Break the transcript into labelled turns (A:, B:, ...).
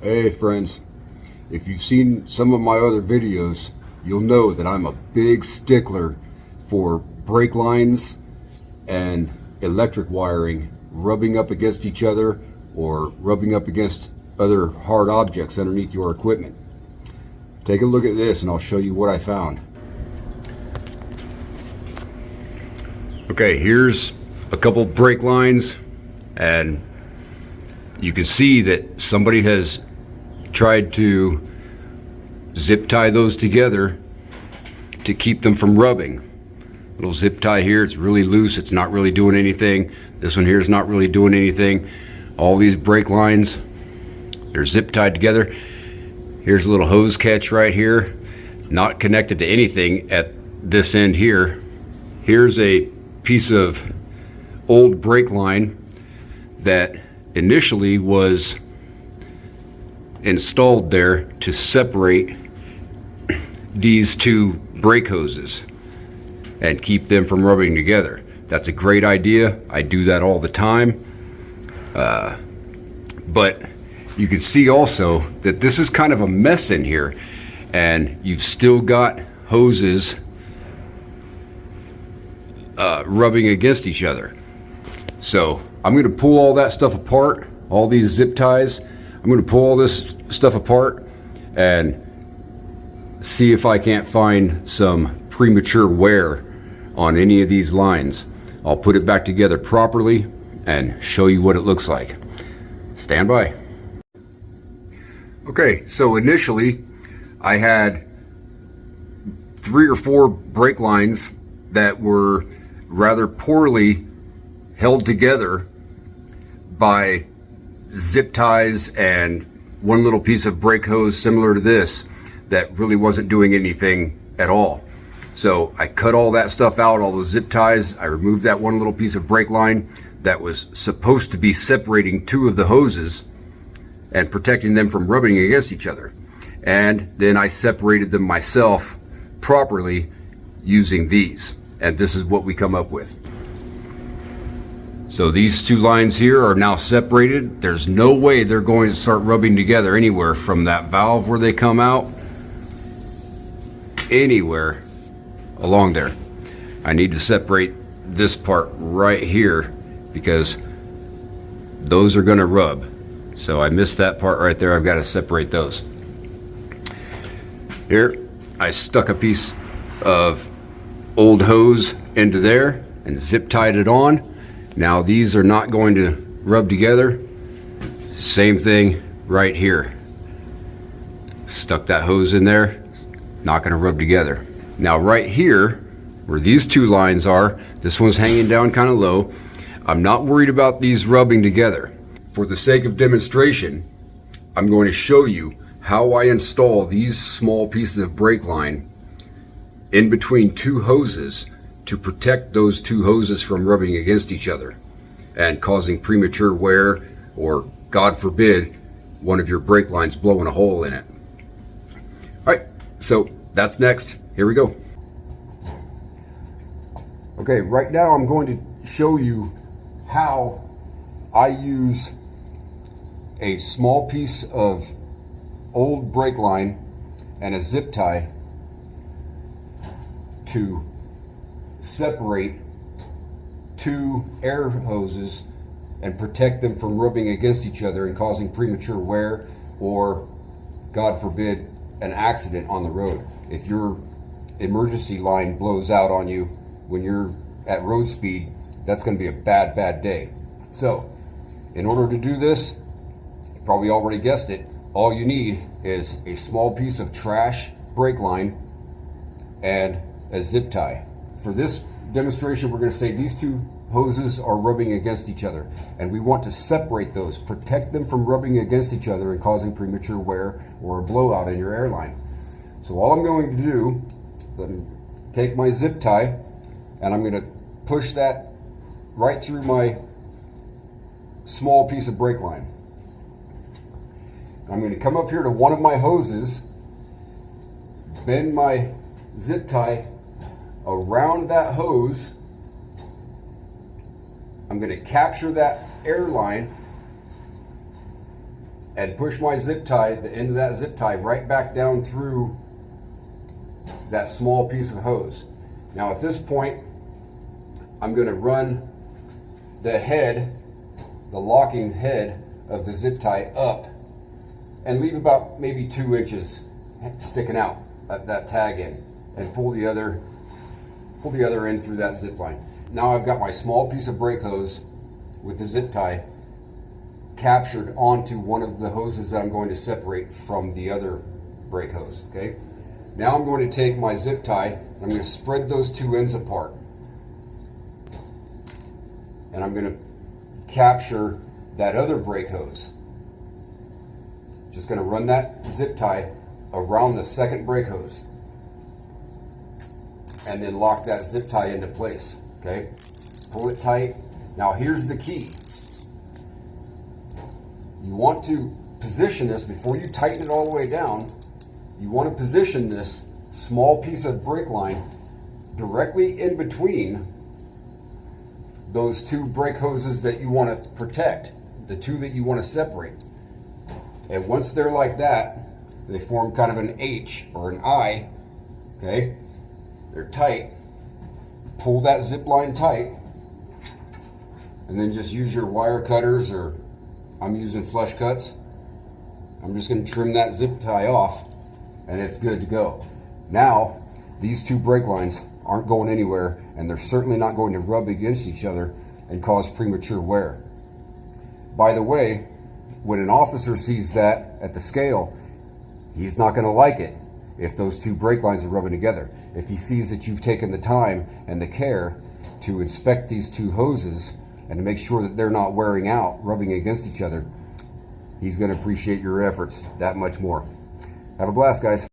A: Hey friends, if you've seen some of my other videos, you'll know that I'm a big stickler for brake lines and electric wiring rubbing up against each other or rubbing up against other hard objects underneath your equipment. Take a look at this and I'll show you what I found. Okay, here's a couple brake lines, and you can see that somebody has tried to zip tie those together to keep them from rubbing. Little zip tie here, it's really loose, it's not really doing anything. This one here is not really doing anything. All these brake lines, they're zip tied together. Here's a little hose catch right here, not connected to anything at this end here. Here's a piece of old brake line that initially was installed there to separate these two brake hoses and keep them from rubbing together. That's a great idea. I do that all the time. But you can see also that this is kind of a mess in here, and you've still got hoses rubbing against each other. So I'm going to pull all that stuff apart, all these zip ties. I'm going to pull all this stuff apart and see if I can't find some premature wear on any of these lines. I'll put it back together properly and show you what it looks like. Stand by. Okay, so initially I had 3 or 4 brake lines that were rather poorly held together by zip ties and one little piece of brake hose similar to this that really wasn't doing anything at all. So I cut all that stuff out, all those zip ties. I removed that one little piece of brake line that was supposed to be separating 2 of the hoses and protecting them from rubbing against each other. And then I separated them myself properly using these. And this is what we come up with. So these 2 lines here are now separated. There's no way they're going to start rubbing together anywhere from that valve where they come out, anywhere along there. I need to separate this part right here because those are going to rub. So I missed that part right there. I've got to separate those. Here, I stuck a piece of old hose into there and zip tied it on. Now these are not going to rub together. Same thing right here. Stuck that hose in there, not going to rub together. Now right here, where these 2 lines are, this one's hanging down kind of low. I'm not worried about these rubbing together. For the sake of demonstration, I'm going to show you how I install these small pieces of brake line in between 2 hoses to protect those 2 hoses from rubbing against each other and causing premature wear, or God forbid, one of your brake lines blowing a hole in it. All right, so that's next. Here we go. Okay, right now I'm going to show you how I use a small piece of old brake line and a zip tie to separate 2 air hoses and protect them from rubbing against each other and causing premature wear or, God forbid, an accident on the road. If your emergency line blows out on you when you're at road speed, that's going to be a bad day. So in order to do this, you probably already guessed it, all you need is a small piece of trash brake line and a zip tie. For this demonstration, we're going to say these 2 hoses are rubbing against each other, and we want to separate those, protect them from rubbing against each other and causing premature wear or a blowout in your airline. So all I'm going to do, let me take my zip tie and I'm going to push that right through my small piece of brake line. I'm going to come up here to one of my hoses, bend my zip tie around that hose. I'm going to capture that air line and push my zip tie, the end of that zip tie, right back down through that small piece of hose. Now at this point, I'm going to run the head, the locking head of the zip tie up and leave about maybe 2 inches sticking out at that tag end, and pull the other end through that zip line. Now I've got my small piece of brake hose with the zip tie captured onto one of the hoses that I'm going to separate from the other brake hose. Okay. Now I'm going to take my zip tie and I'm going to spread those 2 ends apart, and I'm going to capture that other brake hose. Just going to run that zip tie around the second brake hose and then lock that zip tie into place. Okay, pull it tight. Now here's the key. You want to position this before you tighten it all the way down. You want to position this small piece of brake line directly in between those 2 brake hoses that you want to protect, the 2 that you want to separate. And once they're like that, they form kind of an H or an I. Okay, they're tight. Pull that zip line tight, and then just use your wire cutters, or I'm using flush cuts. I'm just going to trim that zip tie off, and it's good to go. Now, these 2 brake lines aren't going anywhere, and they're certainly not going to rub against each other and cause premature wear. By the way, when an officer sees that at the scale, he's not going to like it if those 2 brake lines are rubbing together. If he sees that you've taken the time and the care to inspect these 2 hoses and to make sure that they're not wearing out, rubbing against each other, he's going to appreciate your efforts that much more. Have a blast, guys.